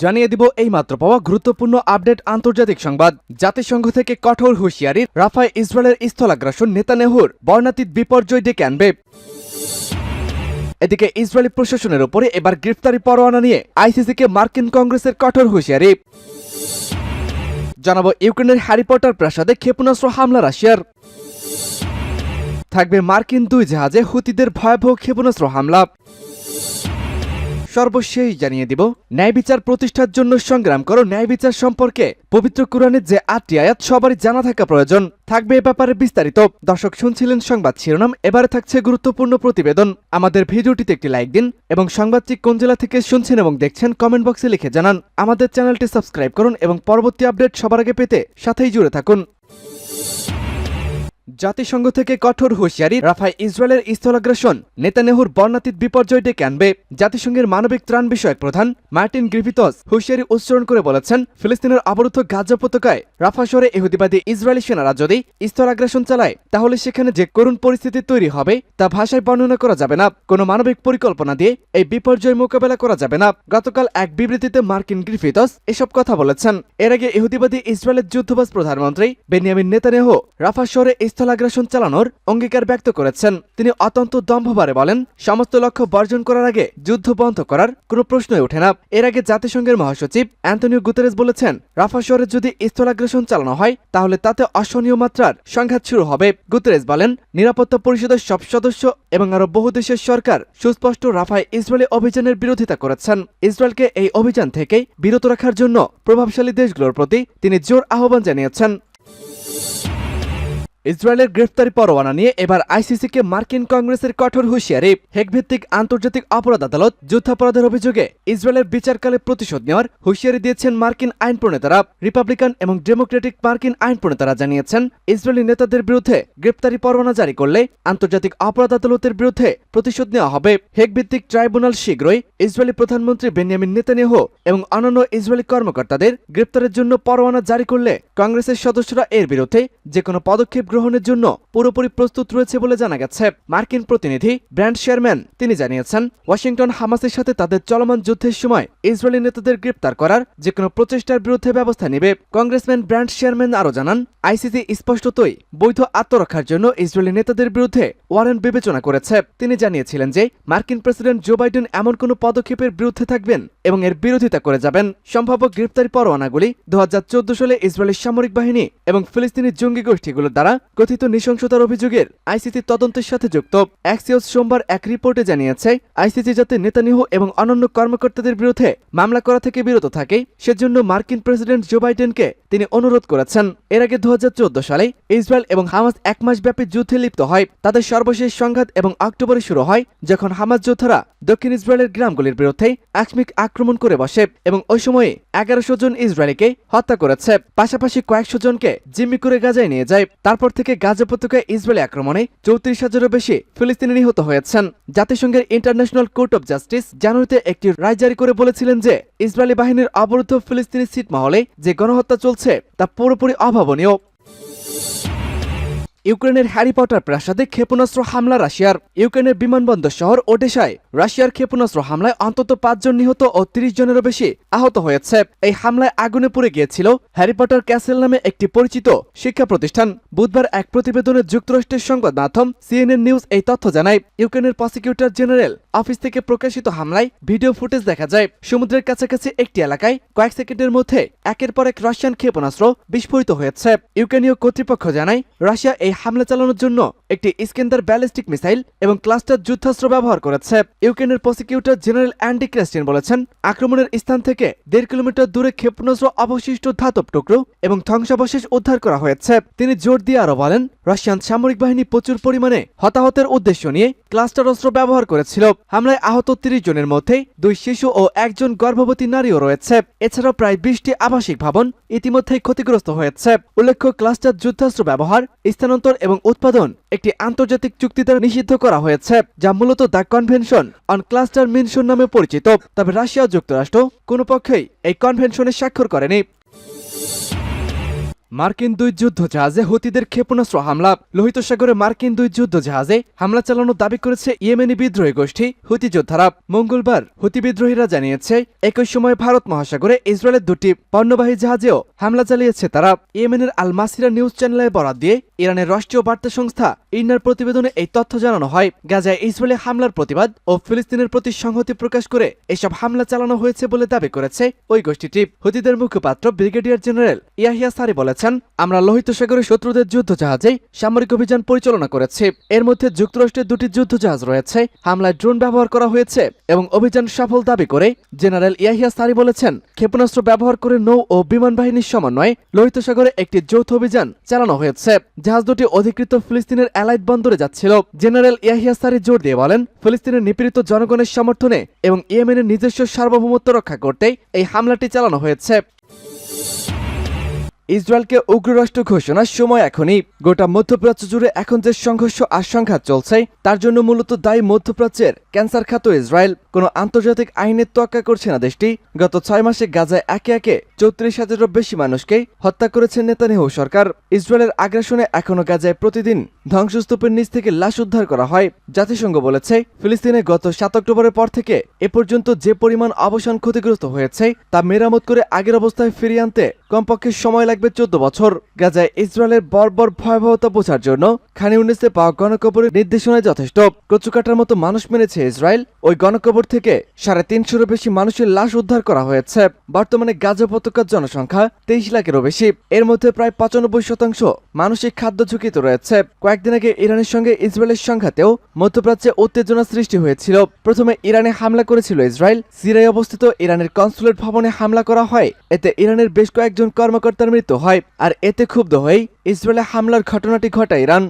জানিয়ে দিব এই মাত্র পাওয়া গুরুত্বপূর্ণ আপডেট আন্তর্জাতিক সংবাদ। জাতিসংঘ থেকে কঠোর হুঁশিয়ারি, রাফায় ইসরায়েলের স্থলাগ্রাসন নেতানিয়াহুর বর্ণাতীত বিপর্যয় ডেকে আনবে। এদিকে ইসরায়েলি প্রশাসনের উপরে এবার গ্রেফতারি পরোয়ানা নিয়ে আইসিসিকে মার্কিন কংগ্রেসের কঠোর হুঁশিয়ারি। জানাবো ইউক্রেনের হ্যারি পটার প্রাসাদে ক্ষেপণাস্ত্র হামলা রাশিয়ার। থাকবে মার্কিন 2 জাহাজে হুতিদের ভয়াবহ ক্ষেপণাস্ত্র হামলা। সর্বশেষ জানিয়ে দিব ন্যায় বিচার প্রতিষ্ঠার জন্য সংগ্রাম করো। ন্যায় বিচার সম্পর্কে পবিত্র কুরআনের যে 8টি আয়াত সবারই জানা থাকা প্রয়োজন। থাকবে এ ব্যাপারে বিস্তারিত। দর্শক শুনছিলেন সংবাদ শিরোনাম, এবারে থাকছে গুরুত্বপূর্ণ প্রতিবেদন। আমাদের ভিডিওটিতে একটি লাইক দিন এবং সংবাদটি কোন জেলা থেকে শুনছেন এবং দেখছেন কমেন্ট বক্সে লিখে জানান। আমাদের চ্যানেলটি সাবস্ক্রাইব করুন এবং পরবর্তী আপডেট সবার আগে পেতে সাথেই জুড়ে থাকুন। জাতিসংঘ থেকে কঠোর হুঁশিয়ারি, রাফায় ইসরায়েলের স্থলাগ্রাসন নেতানিয়াহুর বর্ণাতীত বিপর্যয় ডেকে আনবে। জাতিসংঘের মানবিক ত্রাণ বিষয়ক প্রধান মার্টিন গ্রিফিথস হুঁশিয়ারি উচ্চারণ করে বলেছেন, ফিলিস্তিনের অবরুদ্ধ গাজা উপত্যকায় রাফা শহরে ইহুদিবাদী ইসরায়েলি সেনারা যদি স্থলাগ্রাসন চালায় তাহলে সেখানে যে করুণ পরিস্থিতি তৈরি হবে তা ভাষায় বর্ণনা করা যাবে না। কোনো মানবিক পরিকল্পনা দিয়ে এই বিপর্যয় মোকাবেলা করা যাবে না। গতকাল এক বিবৃতিতে মার্কিন গ্রিফিথস এসব কথা বলেছেন। এর আগে ইহুদিবাদী ইসরায়েলের যুদ্ধবাজ প্রধানমন্ত্রী বেনিয়ামিন নেতানিয়াহু রাফা শহরে স্থলাগ্রাসন চালানোর অঙ্গীকার ব্যক্ত করেছেন। তিনি অত্যন্ত দম্ভভাবে বলেন, সমস্ত লক্ষ্য বর্জন করার আগে যুদ্ধ বন্ধ করার কোনো প্রশ্নই ওঠে না। এর আগে জাতিসংঘের মহাসচিব অ্যান্টনিও গুতেরেস বলেছেন, রাফা শহরে যদি স্থলাগ্রাসন চালানো হয় তাহলে তাতে অসহনীয় মাত্রার সংঘাত শুরু হবে। গুতেরেস বলেন, নিরাপত্তা পরিষদের সব সদস্য এবং আরো বহু দেশের সরকার সুস্পষ্ট রাফায় ইসরায়েলি অভিযানের বিরোধিতা করেছেন। ইসরায়েলকে এই অভিযান থেকে বিরত রাখার জন্য প্রভাবশালী দেশগুলোর প্রতি তিনি জোর আহ্বান জানিয়েছেন। ইসরায়েলের গ্রেফতারি পরোয়ানা নিয়ে এবার আইসিসিকে মার্কিন কংগ্রেসের কঠোর হুঁশিয়ারি। হেগভিত্তিক আন্তর্জাতিক অপরাধ আদালত যুদ্ধাপরাধের অভিযোগে ইসরায়েলের বিচারকালে প্রতিশোধ নেওয়ার হুঁশিয়ারি দিয়েছেন মার্কিন আইন প্রণেতারা। রিপাবলিকান এবং ডেমোক্রেটিক মার্কিন আইন প্রণেতারা জানিয়েছেন, ইসরায়েলি নেতাদের বিরুদ্ধে গ্রেফতারি পরোয়ানা জারি করলে আন্তর্জাতিক অপরাধ আদালতের বিরুদ্ধে প্রতিশোধ নেওয়া হবে। হেগভিত্তিক ট্রাইব্যুনাল শীঘ্রই ইসরায়েলি প্রধানমন্ত্রী বেনিয়ামিন নেতানিয়াহু এবং অন্যান্য ইসরায়েলি কর্মকর্তাদের গ্রেফতারের জন্য পরোয়ানা জারি করলে কংগ্রেসের সদস্যরা এর বিরুদ্ধে যে কোনো পদক্ষেপ গ্রহণের জন্য পুরোপুরি প্রস্তুত রয়েছে বলে জানা গেছে। মার্কিন প্রতিনিধি ব্র্যান্ড শেরম্যান তিনি জানিয়েছেন, ওয়াশিংটন হামাসের সাথে তাদের চলমান যুদ্ধের সময় ইসরায়েলি নেতাদের গ্রেপ্তার করার যে কোনো প্রচেষ্টার বিরুদ্ধে ব্যবস্থা নেবে। কংগ্রেসম্যান ব্র্যান্ড শেরম্যান আরও জানান, আইসিসি স্পষ্টতই বৈধ আত্মরক্ষার জন্য ইসরায়েলি নেতাদের বিরুদ্ধে ওয়ারেন্ট বিবেচনা করেছে। তিনি জানিয়েছিলেন যে মার্কিন প্রেসিডেন্ট জো বাইডেন এমন কোনো পদক্ষেপের বিরুদ্ধে থাকবেন এবং এর বিরোধিতা করে যাবেন। সম্ভাব্য গ্রেপ্তারি পরোয়ানাগুলি 2014 সালে ইসরায়েলি সামরিক বাহিনী এবং ফিলিস্তিনি জঙ্গি গোষ্ঠীগুলোর দ্বারা কথিত নৃশংসতার অভিযোগের আইসিসি তদন্তের সাথে যুক্ত। অ্যাক্সিওস সোমবার এক রিপোর্টে জানিয়েছে, আইসিসি যাতে নেতানিয়াহু এবং অন্যান্য কর্মকর্তাদের বিরুদ্ধে মামলা করা থেকে বিরত থাকে সেজন্য মার্কিন প্রেসিডেন্ট জো বাইডেনকে তিনি অনুরোধ করেছেন। এর আগে 2014 সালে ইসরায়েল এবং হামাস 1 মাসব্যাপী যুদ্ধে লিপ্ত হয়। তাদের সর্বশেষ সংঘাত এবং অক্টোবরে শুরু হয় যখন হামাস যোদ্ধারা দক্ষিণ ইসরায়েলের গ্রামগুলির বিরুদ্ধে আকস্মিক আক্রমণ করে বসে এবং ওই সময়ে 1100 জন ইসরায়েলিকে হত্যা করেছে। পাশাপাশি কয়েকশো জনকে জিম্মি করে গাজায় নিয়ে যায়। তারপর থেকে গাজা উপত্যকায় ইসরায়েলি আক্রমণে 34,000-এরও বেশি ফিলিস্তিনি নিহত হয়েছেন। জাতিসংঘের ইন্টারন্যাশনাল কোর্ট অব জাস্টিস জানুয়ারিতে একটি রায় জারি করে বলেছিলেন যে ইসরায়েলি বাহিনীর অবরুদ্ধ ফিলিস্তিনি ছিটমহলে যে গণহত্যা চলছে তা পুরোপুরি অভাবনীয়। ইউক্রেনের হ্যারি পটার প্রাসাদে ক্ষেপণাস্ত্র হামলা রাশিয়ার। ইউক্রেনের বিমানবন্দর শহর ওডেসায় রাশিয়ার ক্ষেপণাস্ত্র হামলায় অন্তত 5 জন নিহত ও 30 জনেরও বেশি আহত হয়েছে। এই হামলায় আগুনে পুড়ে গিয়েছিল হ্যারি পটার ক্যাসেল নামে একটি পরিচিত শিক্ষা প্রতিষ্ঠান। বুধবার এক প্রতিবেদনে যুক্তরাষ্ট্রের সংবাদ মাধ্যম সিএনএন নিউজ এই তথ্য জানায়। ইউক্রেনের প্রসিকিউটর জেনারেল অফিস থেকে প্রকাশিত হামলায় ভিডিও ফুটেজ দেখা যায়। সমুদ্রের কাছাকাছি একটি এলাকায় কয়েক সেকেন্ডের মধ্যে একের পর এক রাশিয়ান ক্ষেপণাস্ত্র বিস্ফোরিত হয়েছে। ইউক্রেনীয় কর্তৃপক্ষ জানায়, রাশিয়া এই হামলা চালানোর জন্য একটি ইস্কেন্দার ব্যালিস্টিক মিসাইল এবং ক্লাস্টার যুদ্ধাস্ত্র ব্যবহার করেছে। ইউক্রেনের প্রসিকিউটর জেনারেল অ্যান্ডি ক্রেস্টিন বলেছেন, আক্রমণের স্থান থেকে 1.5 কিলোমিটার দূরে ক্ষেপণাস্ত্র, অবশিষ্ট ধাতব টুকরো এবং ধ্বংসাবশেষ উদ্ধার করা হয়েছে। তিনি জোর দিয়ে আরো বলেন, রাশিয়ান সামরিক বাহিনী প্রচুর পরিমাণে হতাহতের উদ্দেশ্য নিয়ে ক্লাস্টার অস্ত্র ব্যবহার করেছিল। হামলায় আহত 30 জনের মধ্যে 2 শিশু ও 1 জন গর্ভবতী নারীও রয়েছে। এছাড়াও প্রায় 20টি আবাসিক ভবন ইতিমধ্যেই ক্ষতিগ্রস্ত হয়েছে। উল্লেখ্য, ক্লাস্টার যুদ্ধাস্ত্র ব্যবহার, স্থানান্তর এবং উৎপাদন একটি আন্তর্জাতিক চুক্তি দ্বারা নিষিদ্ধ করা হয়েছে, যা মূলত দ্য কনভেনশন অন ক্লাস্টার মিনশন নামে পরিচিত। তবে রাশিয়া ও যুক্তরাষ্ট্র কোনো পক্ষেই এই কনভেনশনে স্বাক্ষর করেনি। মার্কিন দুই যুদ্ধজাহাজে হুতিদের ক্ষেপণাস্ত্র হামলা। লোহিত সাগরে মার্কিন দুই যুদ্ধজাহাজে হামলা চালানোর দাবি করেছে ইয়েমেনি বিদ্রোহী গোষ্ঠী হুতি যোদ্ধারা। মঙ্গলবার হুতি বিদ্রোহীরা জানিয়েছে একই সময় ভারত মহাসাগরে ইসরায়েলের দুটি পণ্যবাহী জাহাজেও হামলা চালিয়েছে তারা। ইয়েমেনের আল মাসিরা নিউজ চ্যানেলে বরাত দিয়ে ইরানের রাষ্ট্রীয় বার্তা সংস্থা ইন্নার প্রতিবেদনে এই তথ্য জানানো হয়। গাজায় ইসরায়েলি হামলার প্রতিবাদ ও ফিলিস্তিনের প্রতি সংহতি প্রকাশ করে এসব হামলা চালানো হয়েছে বলে দাবি করেছে ওই গোষ্ঠীটি। হুতিদের মুখপাত্র ব্রিগেডিয়ার জেনারেল ইয়াহিয়া সারি বলেছেন, আমরা লোহিত সাগরে শত্রুদের যুদ্ধজাহাজে সামরিক অভিযান পরিচালনা করেছি। এর মধ্যে যুক্তরাষ্ট্রের দুটি যুদ্ধজাহাজ রয়েছে। হামলায় ড্রোন ব্যবহার করা হয়েছে এবং অভিযান সফল দাবি করে জেনারেল ইয়াহিয়া সারি বলেছেন, ক্ষেপণাস্ত্র ব্যবহার করে নৌ ও বিমান বাহিনীর সমন্বয়ে লোহিত সাগরে একটি যৌথ অভিযান চালানো হয়েছে। জাহাজ দুটি অধিকৃত ফিলিস্তিনের অ্যালাইড বন্দরে যাচ্ছিল। জেনারেল ইয়াহিয়া সারি জোর দিয়ে বলেন, ফিলিস্তিনের নিপীড়িত জনগণের সমর্থনে এবং ইয়েমেনের নিজস্ব সার্বভৌমত্ব রক্ষা করতে এই হামলাটি চালানো হয়েছে। ইসরায়েলকে উগ্ররাষ্ট্র ঘোষণার সময় এখনই। গোটা মধ্যপ্রাচ্য জুড়ে এখন যে সংঘর্ষ আর সংঘাত চলছে তার জন্য মূলত দায়ী মধ্যপ্রাচ্যের ক্যান্সার খ্যাত ইসরায়েল। কোনো আন্তর্জাতিক আইনের তোয়াক্কা করছে না দেশটি। গত 6 মাসে গাজায় একে একে 34,000-এরও বেশি মানুষকে হত্যা করেছে নেতানিয়াহু সরকার। ইসরায়েলের আগ্রাসনে এখনো গাজায় প্রতিদিন ধ্বংসস্তূপের নিচ থেকে লাশ উদ্ধার করা হয়। জাতিসংঘ বলেছে, ফিলিস্তিনে গত 7 অক্টোবরের পর থেকে এ পর্যন্ত যে পরিমাণ অবসান ক্ষতিগ্রস্ত হয়েছে তা মেরামত করে আগের অবস্থায় ফিরিয়ে আনতে কমপক্ষে সময় লাগবে 14 বছর। গাজায় ইসরায়েলের বর্বর ভয়াবহতা বোঝার জন্য খান ইউনিসে পাওয়া গণকবরের নির্দেশনায় যথেষ্ট। কচুকাটার মতো মানুষ মেরেছে ইসরায়েল। ওই গণকবর থেকে 350-এরও বেশি মানুষের লাশ উদ্ধার করা হয়েছে। বর্তমানে গাজা উপত্যকার জনসংখ্যা 23 লাখেরও বেশি। এর মধ্যে প্রায় 95% মানসিক খাদ্য ঝুঁকিতে রয়েছে। কয়েকদিন আগে ইরানের সঙ্গে ইসরায়েলের সংঘাতেও মধ্যপ্রাচ্যে উত্তেজনা সৃষ্টি হয়েছিল। প্রথমে ইরানে হামলা করেছিল ইসরায়েল। সিরিয়ায় অবস্থিত ইরানের কনসুলেট ভবনে হামলা করা হয়। এতে ইরানের বেশ কয়েকজন কর্মকর্তার মৃত্যু হয়। আর এতে ক্ষুব্ধ হয়ে ইসরায়েলে হামলার ঘটনাটি ঘটায় ইরান।